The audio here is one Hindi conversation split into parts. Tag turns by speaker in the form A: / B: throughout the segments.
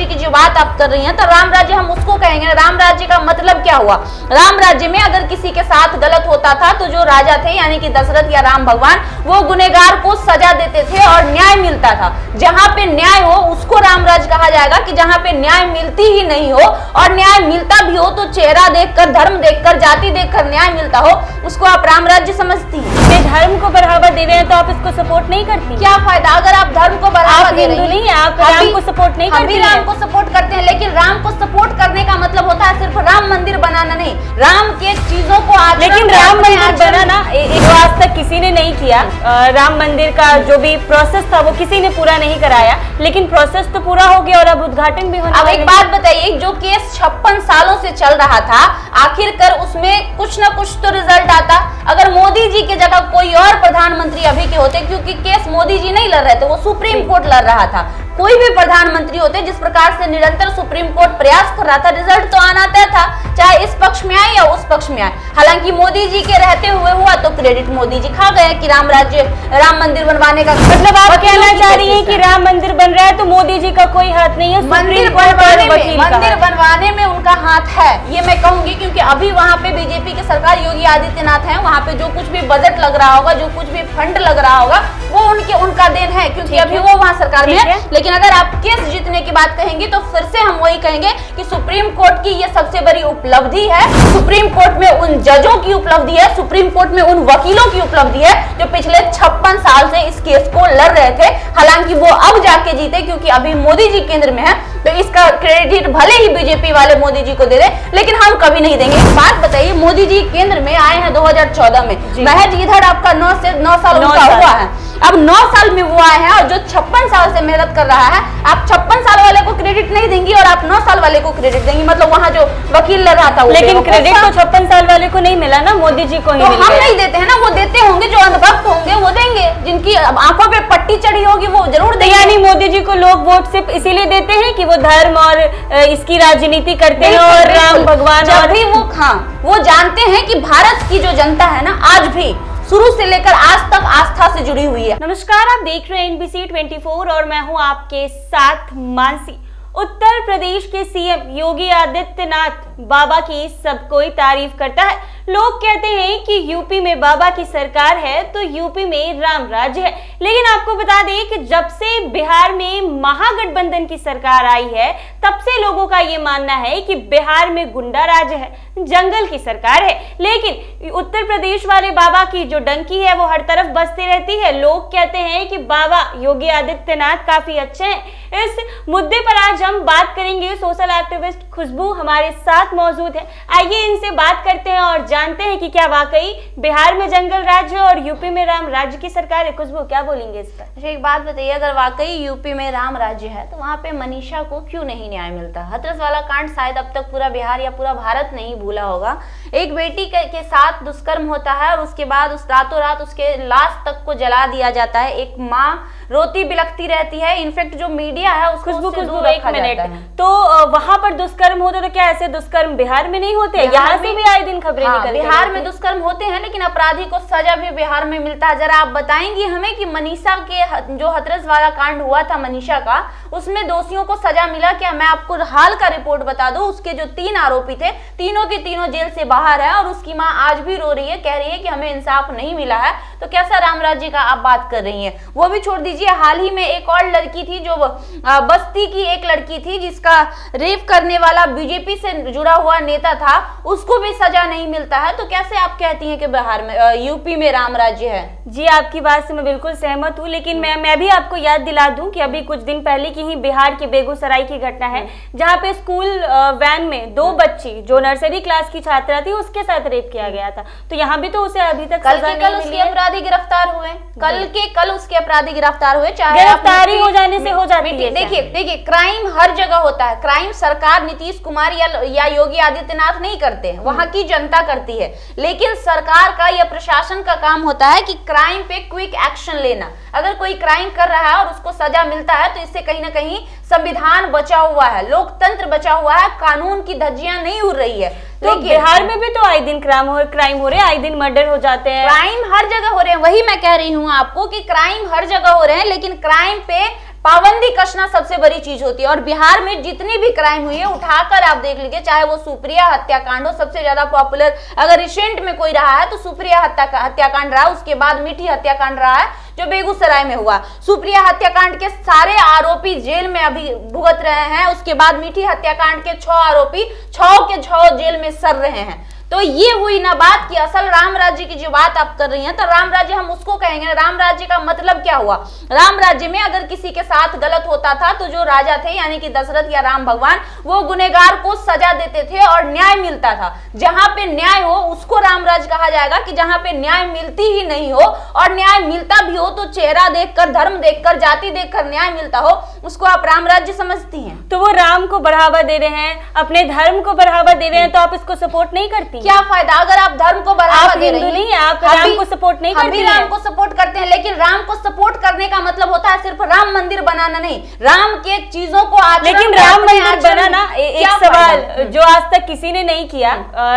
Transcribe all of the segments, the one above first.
A: राज्य की जो बात आप कर रही हैं, तो राम राज्य हम उसको कहेंगे। राम राज्य का मतलब क्या हुआ? राम राज्य में अगर किसी के साथ गलत होता था तो जो राजा थे यानी कि दशरथ या राम भगवान, वो गुनहगार को सजा देते थे और न्याय मिलता था। जहां पे न्याय हो उसको राम राज्य कहा जाएगा, कि जहां पे न्याय मिलती ही नहीं हो, और न्याय मिलता भी हो तो चेहरा देखकर, धर्म देखकर, जाति देखकर न्याय मिलता हो, उसको आप राम राज्य समझती हैं।
B: धर्म को बढ़ावा दे रहे हैं तो आप इसको सपोर्ट नहीं करती?
A: क्या फायदा अगर आप धर्म को बढ़ावा दे रही हैं?
B: नहीं, आप राम को सपोर्ट नहीं करती?
A: हम राम को सपोर्ट करते हैं, लेकिन राम को सपोर्ट करने का मतलब होता है सिर्फ राम मंदिर बनाना नहीं, राम के चीजों को
B: लेकिन राम मंदिर बनाना आज तक किसी ने नहीं किया। राम मंदिर का जो भी प्रोसेस था वो किसी ने पूरा नहीं कराया, लेकिन प्रोसेस तो पूरा हो गया और अब उद्घाटन भी होने वाला है।
A: अब एक बात बताइए, जो केस 56 सालों से चल रहा था, आखिरकार उसमें कुछ ना कुछ तो रिजल्ट आता। अगर मोदी जी की जगह कोई और प्रधानमंत्री अभी के होते, क्योंकि केस मोदी जी नहीं लड़ रहे थे, वो सुप्रीम कोर्ट लड़ रहा था, कोई भी प्रधानमंत्री होते, जिस प्रकार से निरंतर सुप्रीम कोर्ट प्रयास कर रहा था, रिजल्ट तो आना तय था, चाहे इस पक्ष में आए या उस पक्ष में आए। हालांकि मोदी जी के रहते हुए हुआ, तो क्रेडिट मोदी जी खा गए कि राम मंदिर बनवाने का।
B: मतलब आप कहना चाह रही हैं कि राम मंदिर बन रहा है तो मोदी जी का कोई हाथ नहीं है?
A: मंदिर बनवाने में उनका हाथ है, ये मैं कहूंगी, क्योंकि अभी वहां पे बीजेपी की सरकार, योगी आदित्यनाथ है, वहां पे जो कुछ भी बजट लग रहा होगा, जो कुछ भी फंड लग रहा होगा, वो उनका देन है, क्योंकि अभी वो वहां सरकार में है। लेकिन अगर आप केस जीतने की बात कहेंगे तो फिर से हम वही कहेंगे कि सुप्रीम कोर्ट की ये सबसे बड़ी उपलब्धि है। सुप्रीम कोर्ट में उन जजों की उपलब्धि है, सुप्रीम कोर्ट में उन वकीलों की उपलब्धि है जो पिछले 56 साल से इस केस को लड़ रहे थे। हालांकि वो अब जाके जीते, क्योंकि अभी मोदी जी केंद्र में है, तो इसका क्रेडिट भले ही बीजेपी वाले मोदी जी को दे दे, लेकिन हम कभी नहीं देंगे। एक बात बताइए, मोदी जी केंद्र में आए हैं 2014 में, महज इधर आपका 9 साल उनका हुआ है, अब 9 साल में वो आए हैं, और जो 56 साल से मेहनत कर रहा है, आप 56 साल वाले को क्रेडिट नहीं देंगी और आप 9 साल वाले को क्रेडिट देंगी। मतलब वहाँ जो वकील लड़ रहा था,
B: लेकिन क्रेडिट तो 56 साल वाले को नहीं मिला ना, मोदी जी को ही मिला।
A: हम नहीं देते हैं ना, वो देते होंगे, जो अनुभव होंगे वो देंगे, जिनकी आंखों पे पट्टी चढ़ी होगी वो जरूर देंगे।
B: यानी मोदी जी को लोग वोट सिर्फ इसीलिए देते हैं कि वो धर्म और इसकी राजनीति करते हैं, और राम भगवान
A: जब भी वो जानते हैं कि भारत की जो जनता है ना, आज भी शुरू से लेकर आज तक आस्था से जुड़ी हुई है।
B: नमस्कार, आप देख रहे हैं NBC 24 और मैं हूं आपके साथ मानसी। उत्तर प्रदेश के सीएम योगी आदित्यनाथ बाबा की सब कोई तारीफ करता है। लोग कहते हैं कि यूपी में बाबा की सरकार है तो यूपी में राम राज्य है, लेकिन आपको बता दें कि जब से बिहार में महागठबंधन की सरकार आई है, तब से लोगों का ये मानना है कि बिहार में गुंडा राज है, जंगल की सरकार है। लेकिन उत्तर प्रदेश वाले बाबा की जो डंकी है वो हर तरफ बजती रहती है। लोग कहते हैं कि बाबा योगी आदित्यनाथ काफी अच्छे हैं। इस मुद्दे पर आज हम बात करेंगे। सोशल एक्टिविस्ट खुशबू हमारे साथ मौजूद है। आइए इनसे बात करते हैं और जानते हैं कि क्या वाकई बिहार में जंगल राज्य और यूपी में राम राज्य की सरकार है। खुशबू, क्या बोलेंगे इस पर?
A: एक बात बताइए, अगर वाकई यूपी में राम राज्य है तो वहाँ पे मनीषा को क्यों नहीं न्याय मिलता? हाथरस वाला कांड शायद अब तक पूरा बिहार या पूरा भारत नहीं भूला होगा। एक बेटी के साथ दुष्कर्म होता है और उसके बाद उस रातों रात उसके लाश तक को जला दिया जाता है। एक माँ रोती बिलखती रहती है। इनफैक्ट जो मीडिया है उसको
B: खुशबू एक मिनट, तो वहां पर दुष्कर्म होते तो क्या ऐसे दुष्कर्म बिहार में नहीं होते? यहाँ से भी आए दिन खबरें निकलती हैं।
A: बिहार में दुष्कर्म होते हैं, लेकिन अपराधी को सजा भी बिहार में मिलता है। जरा आप बताएंगी हमें कि मनीषा के जो हाथरस वाला कांड हुआ था मनीषा का, उसमें दोषियों को सजा मिला क्या? मैं आपको हाल का रिपोर्ट बता दूं, उसके जो 3 आरोपी थे, तीनों के तीनों जेल से बाहर है और उसकी माँ आज भी रो रही है, कह रही है कि हमें इंसाफ नहीं मिला है। तो कैसा राम राज्य का आप बात कर रही हैं? वो भी छोड़ दीजिए, हाल ही में एक और लड़की थी, जो बस्ती की एक लड़की थी जिसका रेप करने वाला बीजेपी से जुड़ा हुआ नेता था, उसको भी सजा नहीं मिलता है। तो कैसे आप कहती हैं कि बिहार में यूपी में राम राज्य है?
B: जी, आपकी बात से मैं बिल्कुल सहमत हूँ, लेकिन मैं भी आपको याद दिला दूं कि अभी कुछ दिन पहले की ही बिहार के बेगूसराय की घटना है, जहाँ पे स्कूल वैन में 2 बच्ची जो नर्सरी क्लास की छात्रा थी उसके साथ रेप किया गया था। तो यहाँ भी तो उसे अभी तक
A: कल उसके अपराधी गिरफ्तार हुए, कल उसके अपराधी गिरफ्तार हुए, चाहे
B: गिरफ्तारी हो जाने से हो जाती है।
A: देखिए क्राइम हर जगह होता है। क्राइम सरकार नीतीश कुमार या योगी आदित्यनाथ नहीं करते हैं, वहां की जनता करती है। लेकिन सरकार का या प्रशासन का काम होता है कि क्राइम पे क्विक एक्शन लेना। अगर कोई क्राइम कर रहा है और उसको सजा मिलता है तो इससे कहीं ना कहीं संविधान बचा हुआ है, लोकतंत्र बचा हुआ है, कानून की धज्जियां नहीं उड़ रही है।
B: तो बिहार में भी तो आए दिन क्राइम हो रहे हैं, आए दिन मर्डर हो जाते हैं।
A: क्राइम हर जगह हो रहे हैं, वही मैं कह रही हूँ आपको कि क्राइम हर जगह हो रहे हैं, लेकिन क्राइम पे पाबंदी कसना सबसे बड़ी चीज होती है। और बिहार में जितनी भी क्राइम हुई है उठाकर आप देख लीजिए, चाहे वो सुप्रिया हत्याकांड हो, सबसे ज्यादा पॉपुलर अगर रिसेंट में कोई रहा है तो सुप्रिया हत्याकांड रहा, उसके बाद मीठी हत्याकांड रहा है जो बेगूसराय में हुआ। सुप्रिया हत्याकांड के सारे आरोपी जेल में अभी भुगत रहे हैं, उसके बाद मीठी हत्याकांड के 6 आरोपी 6 के 6 जेल में सड़ रहे हैं। तो ये हुई ना बात की असल राम राज्य की जो बात आप कर रही हैं, तो राम राज्य हम उसको कहेंगे। राम राज्य का मतलब क्या हुआ? राम राज्य में अगर किसी के साथ गलत होता था तो जो राजा थे यानी कि दशरथ या राम भगवान, वो गुनहगार को सजा देते थे और न्याय मिलता था। जहां पे न्याय हो उसको राम राज्य कहा जाएगा कि जहां पे न्याय मिलती ही नहीं हो, और न्याय मिलता भी हो तो चेहरा देखकर, धर्म देखकर, जाति देखकर न्याय मिलता हो, उसको आप राम राज्य समझती हैं।
B: तो वो राम को बढ़ावा दे रहे हैं, अपने धर्म को बढ़ावा दे रहे हैं, तो आप इसको सपोर्ट नहीं करती?
A: क्या फायदा अगर आप धर्म को बढ़ावा दे रही हैं?
B: नहीं, आप राम को सपोर्ट नहीं करती हैं।
A: हम भी राम को सपोर्ट करते हैं, लेकिन राम को सपोर्ट करने का मतलब होता है सिर्फ राम मंदिर बनाना नहीं, राम के चीजों को आचरण।
B: लेकिन राम मंदिर बनाना एक सवाल जो आज तक किसी ने नहीं किया,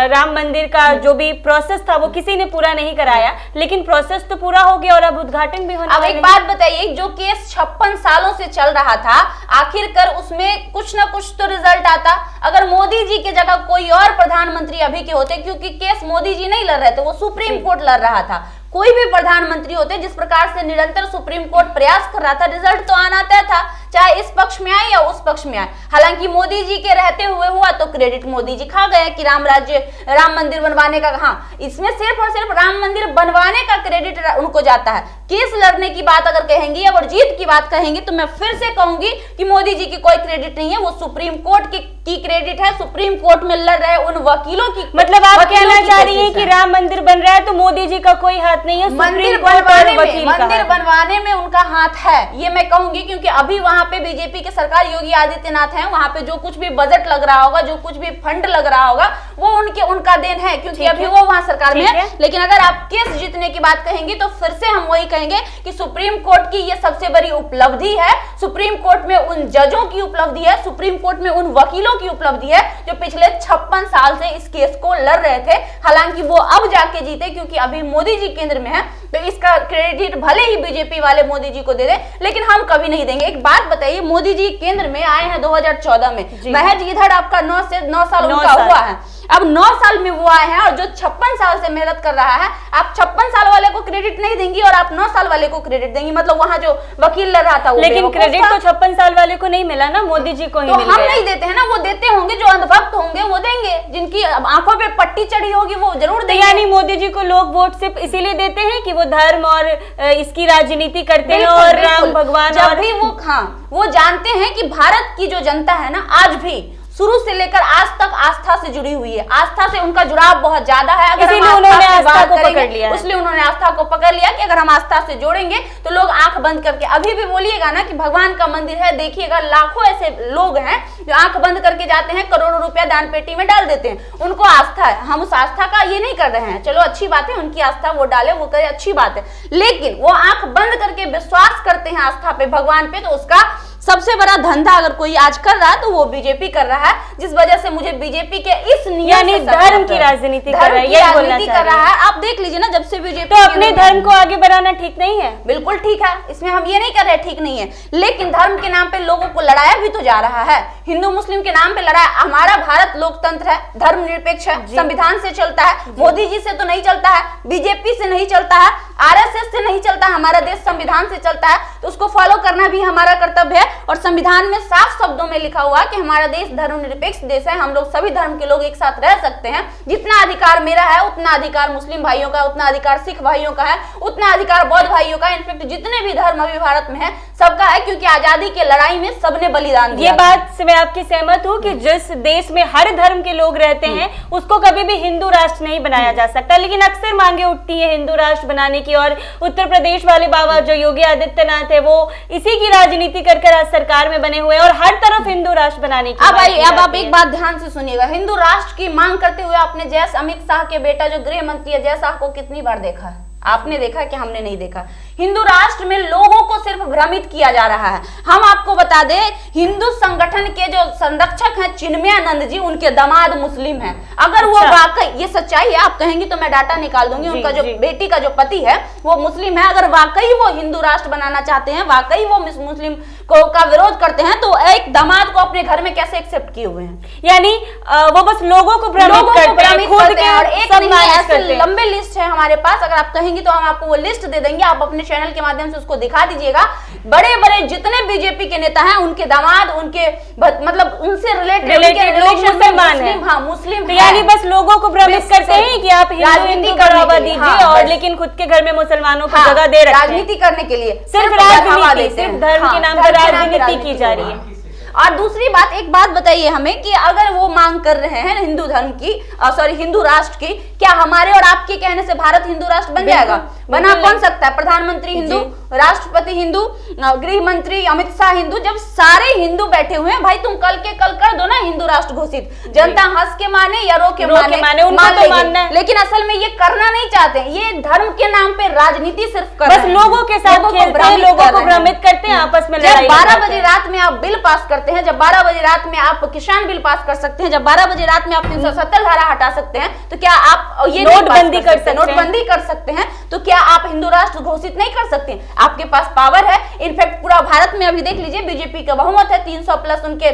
B: राम मंदिर का जो भी प्रोसेस था वो किसी ने पूरा नहीं कराया, लेकिन प्रोसेस तो पूरा हो गया और अब उद्घाटन भी होने वाला है।
A: अब एक बात बताइए, जो केस 56 सालों से चल रहा था, आखिरकार उसमें कुछ ना कुछ तो रिजल्ट आता। अगर मोदी जी की जगह कोई और प्रधानमंत्री अभी के होते, क्योंकि केस मोदी जी नहीं लड़ रहे थे, वो सुप्रीम कोर्ट लड़ रहा था, कोई भी प्रधानमंत्री होते, जिस प्रकार से निरंतर सुप्रीम कोर्ट प्रयास कर रहा था, रिजल्ट तो आना तय था, चाहे इस पक्ष में आए या उस पक्ष में आए। हालांकि मोदी जी के रहते हुए हुआ तो क्रेडिट मोदी जी खा गए कि राम मंदिर बनवाने का। हाँ, इसमें सिर्फ और सिर्फ राम मंदिर बनवाने का क्रेडिट उनको जाता है। केस लड़ने की बात अगर कहेंगी और जीत की बात कहेंगी तो मैं फिर से कहूंगी कि मोदी जी की कोई क्रेडिट नहीं है, वो सुप्रीम कोर्ट की क्रेडिट है। सुप्रीम कोर्ट में लड़ रहे उन वकीलों की,
B: मतलब आप कहना चाह रही हैं कि राम मंदिर बन रहा है तो मोदी जी का कोई हाथ नहीं है?
A: मंदिर बनवाने में उनका हाथ है, ये मैं कहूंगी, क्योंकि अभी वहां पे बीजेपी के सरकार योगी आदित्यनाथ हैं, वहां पे जो कुछ भी बजट लग रहा होगा, जो कुछ भी फंड लग रहा होगा, वो उनका देन है, क्योंकि अभी वो वहां सरकार में है। लेकिन अगर आप केस जीतने की बात कहेंगी तो फिर से हम वही कहेंगे कि सुप्रीम कोर्ट की ये सबसे बड़ी उपलब्धि है, सुप्रीम कोर्ट में उन जजों की उपलब्धि है, सुप्रीम कोर्ट में उन वकीलों की उपलब्धि है जो पिछले 56 साल से इस केस को लड़ रहे थे। हालांकि वो अब जाके जीते क्योंकि अभी मोदी जी केंद्र में है, तो इसका क्रेडिट भले ही बीजेपी वाले मोदी जी को दे दे, लेकिन हम कभी नहीं देंगे। एक बात बताइए, मोदी जी केंद्र में आए हैं 2014 में, महज इधर आपका 9 साल उनका हुआ है, अब 9 साल में वो आए हैं, और जो 56 साल से मेहनत कर रहा है, आप 56 साल वाले को क्रेडिट नहीं देंगी और आप 9 साल वाले को क्रेडिट देंगी, मतलब वहां जो वकील लड़ रहा था वो,
B: लेकिन क्रेडिट तो 56 साल वाले को नहीं मिला ना, मोदी जी को ही
A: तो
B: मिल
A: हम
B: गया।
A: नहीं देते हैं ना, वो देते होंगे, जो अंधभक्त होंगे वो देंगे, जिनकी आंखों पे पट्टी चढ़ी होगी वो जरूर देंगे।
B: यानी मोदी जी को लोग वोट सिर्फ इसीलिए देते हैं कि वो धर्म और इसकी राजनीति करते हैं, और राम भगवान
A: जब भी वो जानते हैं कि भारत की जो जनता है ना, आज भी शुरू से लेकर आज तक आस्था से जुड़ी हुई है, आस्था से उनका जुड़ाव बहुत ज्यादा है। अगर
B: इसीलिए उन्होंने आस्था को पकड़ लिया,
A: इसलिए उन्होंने आस्था को पकड़ लिया कि अगर हम आस्था से जोड़ेंगे तो लोग आंख बंद करके, अभी भी बोलिएगा ना कि भगवान का मंदिर है, देखिएगा लाखों ऐसे लोग हैं जो आंख बंद करके जाते हैं, करोड़ों रुपया दान पेटी में डाल देते हैं, उनको आस्था है। हम उस आस्था का ये नहीं कर रहे हैं, चलो अच्छी बात है, उनकी आस्था वो डाले, वो करे, अच्छी बात है, लेकिन वो आंख बंद करके विश्वास करते हैं आस्था पे, भगवान पे, तो उसका सबसे बड़ा धंधा अगर कोई आज कर रहा है तो वो बीजेपी कर रहा है, जिस वजह से मुझे बीजेपी के इस नियम
B: यानी धर्म की राजनीति कर रहा है, ये बोलना चाह रहा है।
A: आप देख लीजिए ना, जब से बीजेपी,
B: तो अपने धर्म को आगे बढ़ाना ठीक नहीं है?
A: बिल्कुल ठीक है, इसमें हम ये नहीं कर रहे ठीक नहीं है, लेकिन धर्म के नाम पे लोगों को लड़ाया भी तो जा रहा है, हिंदू मुस्लिम के नाम पे लड़ाया। हमारा भारत लोकतंत्र है, धर्मनिरपेक्ष है, संविधान से चलता है, मोदी जी से तो नहीं चलता है, बीजेपी से नहीं चलता है, आरएसएस से नहीं चलता, हमारा देश संविधान से चलता है, तो उसको फॉलो करना भी हमारा कर्तव्य है। और संविधान में साफ शब्दों में लिखा हुआ है कि हमारा देश धर्मनिरपेक्ष देश है, हम लोग सभी धर्म के लोग एक साथ रह सकते हैं। जितना अधिकार मेरा है उतना अधिकार मुस्लिम भाइयों का, उतना अधिकार सिख भाइयों का है, उतना अधिकार बौद्ध भाइयों का, इनफैक्ट जितने भी धर्म अभी भारत में है सबका है, क्योंकि आजादी की लड़ाई में सबने बलिदान दिया।
B: ये बात से मैं आपकी सहमत हूँ कि जिस देश में हर धर्म के लोग रहते हैं उसको कभी भी हिंदू राष्ट्र नहीं बनाया जा सकता, लेकिन अक्सर मांगे उठती है हिंदू राष्ट्र बनाने की, और उत्तर प्रदेश वाले बाबा जो योगी आदित्यनाथ है वो इसी की राजनीति कर आज सरकार में बने हुए हैं और हर तरफ हिंदू राष्ट्र बनाने की।
A: अब आप एक बात ध्यान से सुनिएगा, हिंदू राष्ट्र की मांग करते हुए आपने अमित शाह के बेटा जो गृह मंत्री है जय शाह को कितनी बार देखा है? आपने देखा कि हमने नहीं देखा? हिंदू राष्ट्र में लोगों को सिर्फ भ्रमित किया जा रहा है। हम आपको बता दें, हिंदू संगठन के जो संरक्षक हैं चिन्मयानंद जी, उनके दामाद मुस्लिम हैं। अगर वो वाकई, ये सच्चाई है, आप कहेंगी तो मैं डाटा निकाल दूंगी, उनका जो बेटी का जो पति है वो मुस्लिम है, अगर वाकई वो हिंदू राष्ट्र बनाना चाहते हैं, वाकई वो का विरोध करते हैं तो एक दामाद को अपने घर में कैसे एक्सेप्ट किए हुए हैं?
B: यानी वो बस लोगों को भ्रमित करते हैं, खुद के
A: और एक
B: सब
A: नहीं
B: मैनेज
A: ऐसे
B: करते हैं।
A: लंबे लिस्ट है हमारे पास, अगर आप कहेंगे तो हम आपको वो लिस्ट दे देंगे, आप अपने चैनल के माध्यम से उसको दिखा दीजिएगा। बड़े बड़े जितने बीजेपी के नेता हैं उनके दामाद, उनके मतलब उनसे रिलेटेड
B: लोग मुसलमान हैं।
A: हाँ, मुस्लिम,
B: यानी बस लोगों को भ्रमित करते हैं कि आप हिंदू को बढ़ावा दीजिए, और लेकिन खुद के घर में मुसलमानों को जगह दे रखते हैं
A: राजनीति करने के लिए,
B: सिर्फ राजनीति, सिर्फ धर्म के नाम पर राजनीति की जा रही है।
A: और दूसरी बात, एक बात बताइए हमें कि अगर वो मांग कर रहे हैं हिंदू धर्म की, हिंदू राष्ट्र की, क्या हमारे और आपके कहने से भारत हिंदू राष्ट्र बन जाएगा? बना कौन सकता है? प्रधानमंत्री हिंदू, राष्ट्रपति हिंदू, गृह मंत्री अमित शाह हिंदू, जब सारे हिंदू बैठे हुए हैं, भाई तुम कल के कल कर दो ना हिंदू राष्ट्र घोषित। जनता हंस के माने या रो के माने,
B: उनको तो मानना है।
A: लेकिन असल में ये करना नहीं चाहते, ये धर्म के नाम पे राजनीति सिर्फ कर
B: बस लोगों के साथ खेलते हैं, लोगों को भ्रमित करते हैं, आपस में लड़ाई।
A: 12 बजे रात में आप बिल पास करते हैं, जब 12 बजे रात में आप किसान बिल पास कर सकते हैं, जब 12 बजे रात में आप 370 धारा हटा सकते हैं, तो क्या आप ये
B: नोटबंदी कर सकते हैं?
A: नोटबंदी कर सकते हैं, तो क्या आप हिंदू राष्ट्र घोषित नहीं कर सकते? आपके पास पावर है। इनफैक्ट पूरा भारत में अभी देख लीजिए, बीजेपी का बहुमत है, 300 प्लस उनके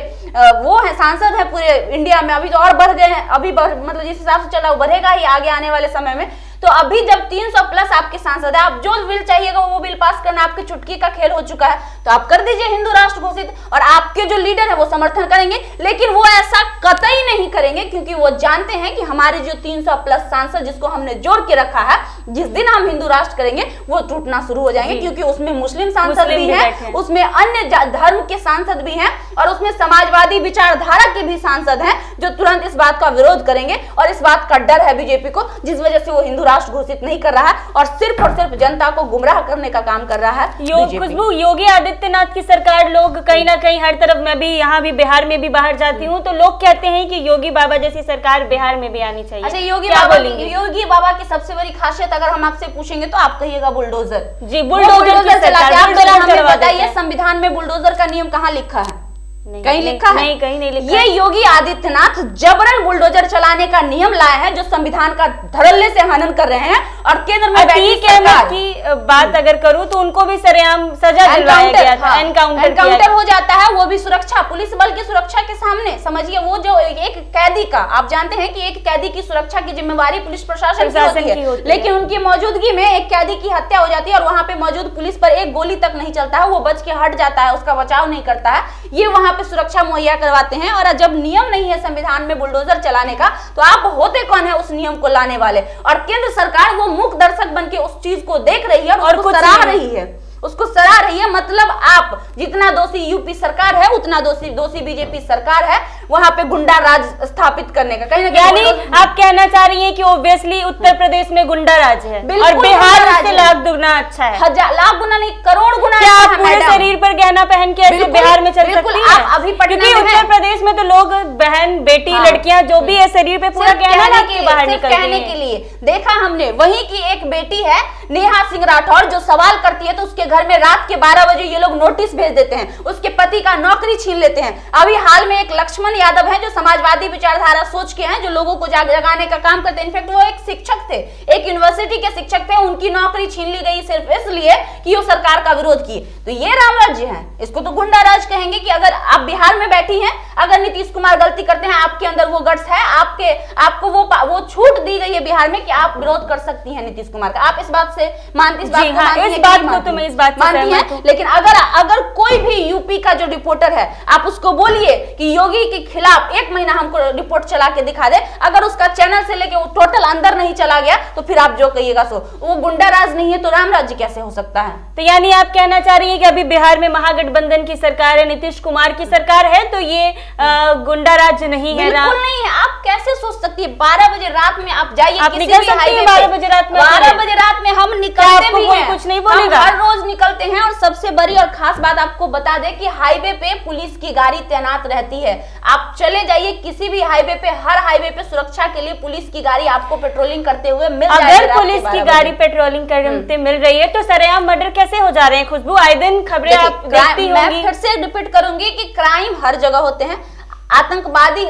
A: वो है, सांसद है पूरे इंडिया में। अभी तो और बढ़ गए हैं, अभी मतलब जिस हिसाब से चला वो बढ़ेगा ही आगे आने वाले समय में। तो अभी जब 300 प्लस आपके सांसद है, आप जो बिल चाहिएगा वो बिल पास करना आपकी चुटकी का खेल हो चुका है, तो आप कर दीजिए हिंदू राष्ट्र घोषित, और आपके जो लीडर है वो समर्थन करेंगे। लेकिन वो ऐसा कतई नहीं करेंगे, क्योंकि वो जानते हैं कि हमारे जो 300 प्लस सांसद जिसको हमने जोड़ के रखा है, जिस दिन हम हिंदू राष्ट्र करेंगे वो टूटना शुरू हो जाएंगे, क्योंकि उसमें मुस्लिम सांसद भी हैं, उसमें अन्य धर्म के सांसद भी हैं, और उसमें समाजवादी विचारधारा के भी सांसद हैं, जो तुरंत इस बात का विरोध करेंगे। और इस बात का डर है बीजेपी को, जिस वजह से वो हिंदू राष्ट्र घोषित नहीं कर रहा है, और सिर्फ जनता को गुमराह करने का काम कर रहा है।
B: खुशबू, योगी आदित्यनाथ की सरकार, लोग कहीं ना कहीं हर तरफ, मैं भी यहाँ भी बिहार में भी बाहर जाती हूँ, तो लोग कहते हैं कि योगी बाबा जैसी सरकार बिहार में भी आनी चाहिए।
A: अच्छा, योगी बाबा की सबसे बड़ी खासियत अगर हम आपसे पूछेंगे तो आप कहिएगा बुलडोजर।
B: जी, बुलडोजर
A: चलाते हैं। आप हमें बताइए, संविधान में बुलडोजर का नियम कहाँ लिखा है? कहीं लिखा है?
B: नहीं, कहीं नहीं लिखा।
A: ये योगी आदित्यनाथ जबरन बुलडोजर चलाने का नियम लाए हैं, जो संविधान का धड़ल्ले से हनन कर रहे हैं। और केंद्र में बैठी सरकार
B: की बात अगर करूं तो उनको भी सरेआम सजा दिलवाया गया था, एनकाउंटर
A: हो जाता है, वो भी सुरक्षा, पुलिस बल की सुरक्षा के सामने। समझिए, वो जो एक कैदी का, आप जानते हैं कि एक कैदी की सुरक्षा की जिम्मेवारी पुलिस प्रशासन की होती है, लेकिन उनकी मौजूदगी में एक कैदी की हत्या हो जाती है, और वहां पे मौजूद पुलिस पर एक गोली तक नहीं चलता है, वो बच के हट जाता है, उसका बचाव नहीं करता है। ये वहां पे सुरक्षा मुहैया करवाते हैं। और जब नियम नहीं है संविधान में बुलडोजर चलाने का, तो आप होते कौन है उस नियम को लाने वाले? और केंद्र सरकार वो मूक दर्शक बन के उस चीज को देख रही है और उसको सराह रही है, उसको सराह रही है। मतलब आप जितना दोषी यूपी सरकार है, उतना दोषी बीजेपी सरकार है वहां पे गुंडा राज स्थापित करने का। कहीं ना
B: कहीं आप कहना चाह रही हैं कि ऑब्वियसली उत्तर प्रदेश में गुंडा राज है और बिहार से लाख दुगना अच्छा है।
A: लाख गुना नहीं, करोड़ गुना।
B: क्या आप पूरे शरीर पर गहना पहन के ऐसे बिहार में चल सकती हैं?
A: अभी
B: क्योंकि उत्तर प्रदेश में तो लोग, बहन, बेटी, लड़कियां जो भी है शरीर पे पूरा गहना लगा के बाहर निकलती हैं।
A: कहने के लिए देखा हमने, वहीं की एक बेटी है नेहा सिंह राठौर, जो सवाल करती है तो उसके घर में रात के 12 बजे ये लोग नोटिस भेज देते हैं, उसके पति का नौकरी छीन लेते हैं। अभी हाल में एक लक्ष्मण यादव है जो समाजवादी विचारधारा सोच के हैं, जो लोगों को जगाने का काम करते हैं। इनफैक्ट वो एक शिक्षक थे, एक यूनिवर्सिटी के शिक्षक थे, उनकी नौकरी छीन ली गई सिर्फ इसलिए कि वो सरकार का विरोध किए। तो ये राम राज्य है, इसको तो गुंडा राज कहेंगे। कि अगर आप बिहार में बैठी हैं, अगर नीतीश कुमार गलती करते हैं, आपके अंदर वो गट्स है, आपको वो छूट दी गई है बिहार में कि आप विरोध कर सकती हैं नीतीश कुमार का। आप इस बात से मानती,
B: इस बात को तो मैं इस बात से मानती
A: है। लेकिन अगर कोई भी यूपी का जो रिपोर्टर है, आप उसको बोलिए कि योगी के खिलाफ 1 महीना हमको रिपोर्ट चला के दिखा दे, अगर उसका चैनल से लेके वो टोटल अंदर नहीं चला गया, तो फिर आप जो कहिएगा सो। वो गुंडा राज नहीं है तो राम राज्य कैसे हो सकता है?
B: तो यानी आप कहना चाह रही है कि अभी बिहार में महागठबंधन की सरकार है, नीतीश कुमार की सरकार है, तो ये गुंडा राज नहीं है?
A: बिल्कुल नहीं है। आप कैसे सोच सकती है? 12 बजे रात में आप जाइए,
B: आप निकल सकती है 12 बजे रात में?
A: 12 बजे रात में हम निकलते भी हैं,
B: कुछ नहीं बोलेगा,
A: हर रोज निकलते हैं। और सबसे बड़ी और खास बात आपको बता दें कि हाईवे पे पुलिस की गाड़ी तैनात रहती है। आप चले जाइए किसी भी हाईवे पे, हर हाईवे पे सुरक्षा के लिए पुलिस की गाड़ी आपको पेट्रोलिंग करते हुए मिल जाएगी।
B: अगर पुलिस की गाड़ी पेट्रोलिंग करते मिल रही है तो सरेआम मर्डर कैसे हो जा रहे हैं? खुशबू, आए दिन खबरें आप देखती होंगी।
A: मैं फिर से रिपीट करूंगी कि क्राइम हर जगह होते हैं, आतंकवादी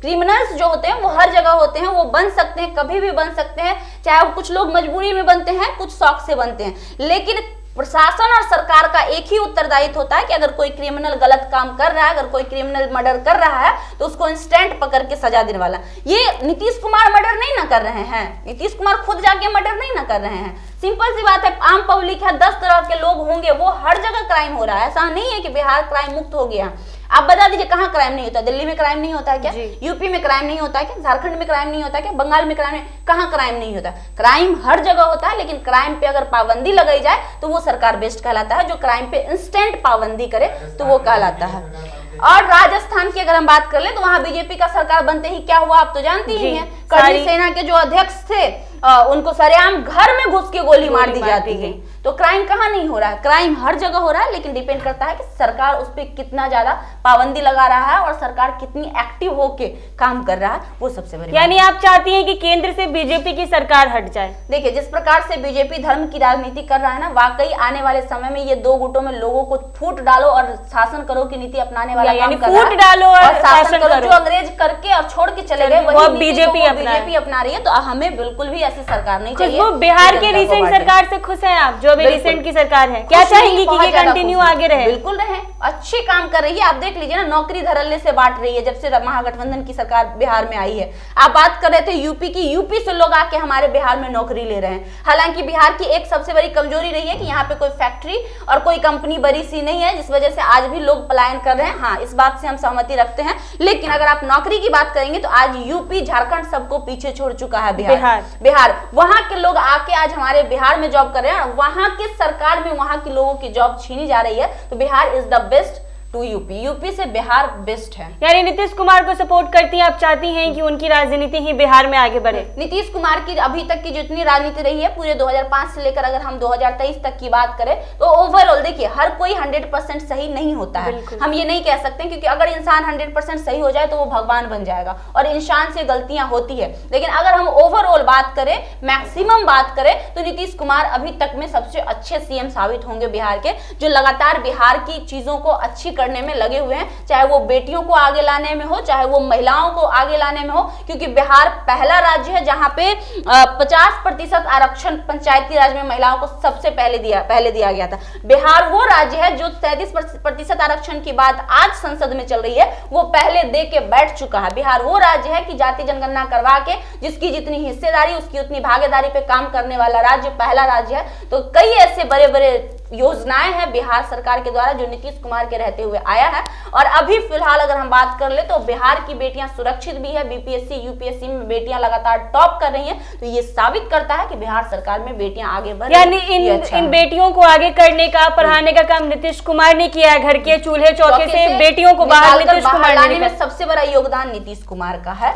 A: क्रिमिनल्स जो होते हैं वो हर जगह होते हैं, वो बन सकते हैं, कभी भी बन सकते हैं। चाहे वो कुछ लोग मजबूरी में बनते हैं, कुछ शौक से बनते हैं, लेकिन प्रशासन और सरकार का एक ही उत्तरदायित्व होता है कि अगर कोई क्रिमिनल गलत काम कर रहा है, अगर कोई क्रिमिनल मर्डर कर रहा है तो उसको इंस्टेंट पकड़ के सजा देने वाला। ये नीतीश कुमार मर्डर नहीं ना कर रहे हैं, नीतीश कुमार खुद जाके मर्डर नहीं ना कर रहे हैं। सिंपल सी बात है, आम पब्लिक है, 10 तरह के लोग होंगे, वो हर जगह क्राइम हो रहा है। ऐसा नहीं है कि बिहार क्राइम मुक्त हो गया। आप बता दीजिए कहाँ क्राइम नहीं होता? दिल्ली में क्राइम नहीं होता है क्या? यूपी में क्राइम नहीं होता है क्या? झारखंड में क्राइम नहीं होता है क्या? बंगाल में क्राइम नहीं, कहाँ क्राइम नहीं होता? क्राइम हर जगह होता है, लेकिन क्राइम पे अगर पाबंदी लगाई जाए तो वो सरकार बेस्ट कहलाता है। जो क्राइम पे इंस्टेंट पाबंदी करे तो वो कहलाता है। और राजस्थान की अगर हम बात कर ले तो वहां बीजेपी का सरकार बनते ही क्या हुआ आप तो जानती ही हैं। करणी सेना के जो अध्यक्ष थे उनको सरेआम घर में घुस के गोली मार दी जाती है। तो क्राइम कहाँ नहीं हो रहा है? क्राइम हर जगह हो रहा है, लेकिन डिपेंड करता है कि सरकार उस पर कितना ज्यादा पाबंदी लगा रहा है और सरकार कितनी एक्टिव होके काम कर रहा है, वो सबसे बड़ी।
B: यानी आप चाहती हैं कि केंद्र से बीजेपी की सरकार हट जाए?
A: देखिए, जिस प्रकार से बीजेपी धर्म की राजनीति कर रहा है ना, वाकई आने वाले समय में ये दो गुटों में लोगों को फूट डालो और शासन करो की नीति अपनाने वाला काम कर रहा है।
B: फूट डालो और शासन करो,
A: जो अंग्रेज करके और छोड़ के चले गए वही
B: बीजेपी
A: अपना रही है। तो हमें बिल्कुल भी ऐसी सरकार नहीं चाहिए।
B: बिहार के रिसेंट सरकार से खुश हैं आप, जो अभी रिसेंट की सरकार है? क्या चाहेंगी कि ये कंटिन्यू आगे रहे?
A: बिल्कुल रहे, अच्छे काम कर रही है। आप देख लीजिए ना, नौकरी धड़ल्ले से बांट रही है जब से महागठबंधन की सरकार बिहार में आई है। आप बात कर रहे थे यूपी की, यूपी से लोग आके हमारे बिहार में नौकरी ले रहे हैं। हालांकि बिहार की एक सबसे बड़ी कमजोरी रही है कि यहाँ पे कोई फैक्ट्री और कोई कंपनी बड़ी सी नहीं है, जिस वजह से आज भी लोग पलायन कर रहे हैं। हाँ, इस बात से हम सहमति रखते हैं, लेकिन अगर आप नौकरी की बात करेंगे तो आज यूपी झारखंड सबको पीछे छोड़ चुका है। बिहार वहां के लोग आके आज हमारे बिहार में जॉब कर रहे हैं, वहां के सरकार में वहां के लोगों की जॉब छीनी जा रही है। तो Bihar is the best to UP, UP से बिहार बेस्ट है।
B: यानी नीतीश कुमार को सपोर्ट करती हैं आप, चाहती हैं कि उनकी राजनीति ही बिहार में आगे बढ़े?
A: नीतीश कुमार की अभी तक की जितनी राजनीति रही है पूरे 2005 से लेकर अगर हम 2023 तक की बात करें तो ओवरऑल देखिए, हर कोई 100% सही नहीं होता है। हम ये नहीं कह सकते, क्योंकि अगर इंसान 100% सही हो जाए तो वो भगवान बन जाएगा और इंसान से गलतियां होती है। लेकिन अगर हम ओवरऑल बात करें, मैक्सिमम बात करें, तो नीतीश कुमार अभी तक में सबसे अच्छे सीएम साबित होंगे बिहार के, जो लगातार बिहार की चीजों को अच्छी करने में लगे हुए हैं। चाहे वो बेटियों को आगे लाने में हो, चाहे वो महिलाओं को आगे लाने में हो, क्योंकि बिहार पहला राज्य है जहां पे 50% आरक्षण पंचायती राज में महिलाओं को सबसे पहले दिया गया था। बिहार वो राज्य है जो 33% आरक्षण की बात आज संसद में चल रही है, वो पहले दे के बैठ चुका है। बिहार वो राज्य है कि जाति जनगणना करवा के जिसकी जितनी हिस्सेदारी उसकी उतनी भागीदारी पे काम करने वाला राज्य पहला राज्य है। तो कई ऐसे बड़े बड़े योजनाएं हैं बिहार सरकार के द्वारा जो नीतीश कुमार के रहते हुए आया है। और अभी फिलहाल अगर हम बात कर ले तो बिहार की बेटियां सुरक्षित भी है, बीपीएससी यूपीएससी में बेटियां लगातार टॉप कर रही हैं। तो ये साबित करता है कि बिहार सरकार में बेटियां आगे बढ़ रही हैं।
B: यानी इन बेटियों को आगे करने का, पढ़ाने का काम नीतीश कुमार ने किया है। घर के चूल्हे चौके से बेटियों को बाहर नीतीश कुमार
A: लाने में सबसे बड़ा योगदान नीतीश कुमार का है,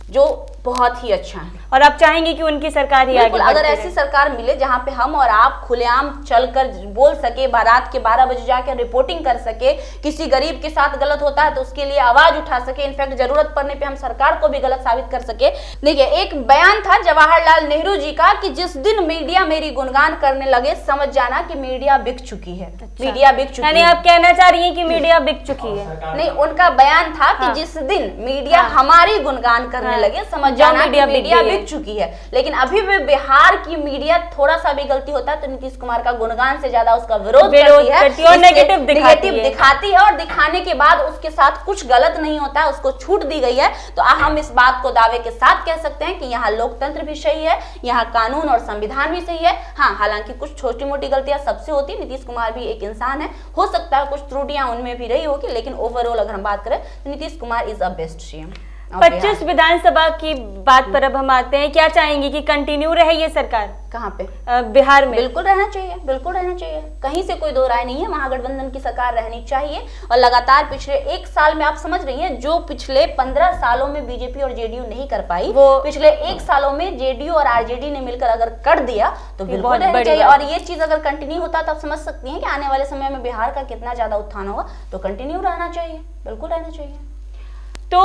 A: जो बहुत ही अच्छा है।
B: और आप चाहेंगे कि उनकी सरकार ही आगे?
A: अगर ऐसी सरकार मिले जहां पे हम और आप खुलेआम चलकर बोल सके, रात के 12 बजे जाकर रिपोर्टिंग कर सके, किसी गरीब के साथ गलत होता है तो उसके लिए आवाज उठा सके, इनफैक्ट जरूरत पड़ने पे हम सरकार को भी गलत साबित कर सके। देखिए, एक बयान था जवाहरलाल नेहरू जी का कि जिस दिन मीडिया मेरी गुणगान करने लगे समझ जाना कि मीडिया बिक चुकी है। मीडिया बिक चुकी है।
B: यानी आप कहना चाह रही हैं कि मीडिया बिक चुकी है?
A: नहीं, उनका बयान था कि जिस दिन मीडिया हमारी गुणगान करने लगे समझ जाना मीडिया बिक चुकी है। लेकिन अभी भी बिहार की मीडिया थोड़ा सा भी गलती होता है तो नीतीश कुमार का गुणगान से ज्यादा उसका विरोध करती है और नेगेटिव दिखाती है। और दिखाने के बाद उसके साथ कुछ गलत नहीं होता है, उसको छूट दी गई है। तो हम इस बात को दावे के साथ कह सकते हैं कि यहाँ लोकतंत्र भी सही है, यहाँ कानून और संविधान भी सही है। हाँ, हालांकि कुछ छोटी मोटी गलतियां सबसे होती है, नीतीश कुमार भी एक इंसान है, हो सकता है कुछ त्रुटियां उनमें भी रही होगी, लेकिन ओवरऑल अगर हम बात करें तो Nitish Kumar is a best CM.
B: 25 विधानसभा की बात पर अब हम आते हैं। क्या चाहेंगे कि कंटिन्यू रहे ये सरकार?
A: कहाँ पे?
B: बिहार में।
A: बिल्कुल रहना चाहिए, बिल्कुल रहना चाहिए, कहीं से कोई दो राय नहीं है। महागठबंधन की सरकार रहनी चाहिए। और लगातार पिछले 1 साल में आप समझ रही हैं, जो पिछले 15 सालों में बीजेपी और जेडीयू नहीं कर पाई, वो पिछले 1 सालों में जेडीयू और आरजेडी ने मिलकर अगर कर दिया तो बिल्कुल रहना चाहिए। और ये चीज अगर कंटिन्यू होता तो आप समझ सकती हैं कि आने वाले समय में बिहार का कितना ज्यादा उत्थान होगा। तो कंटिन्यू रहना चाहिए, बिल्कुल रहना चाहिए।
B: तो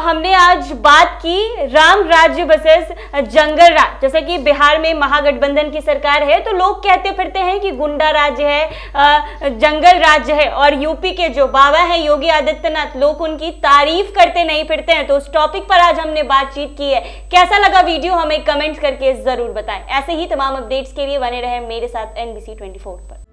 B: हमने आज बात की राम राज्य वर्सेस जंगल राज। जैसे कि बिहार में महागठबंधन की सरकार है तो लोग कहते फिरते हैं कि गुंडा राज्य है, जंगल राज्य है। और यूपी के जो बाबा हैं योगी आदित्यनाथ, लोग उनकी तारीफ करते नहीं फिरते हैं। तो उस टॉपिक पर आज हमने बातचीत की है। कैसा लगा वीडियो हमें कमेंट करके जरूर बताएं। ऐसे ही तमाम अपडेट्स के लिए बने रहे मेरे साथ NBC 24 पर।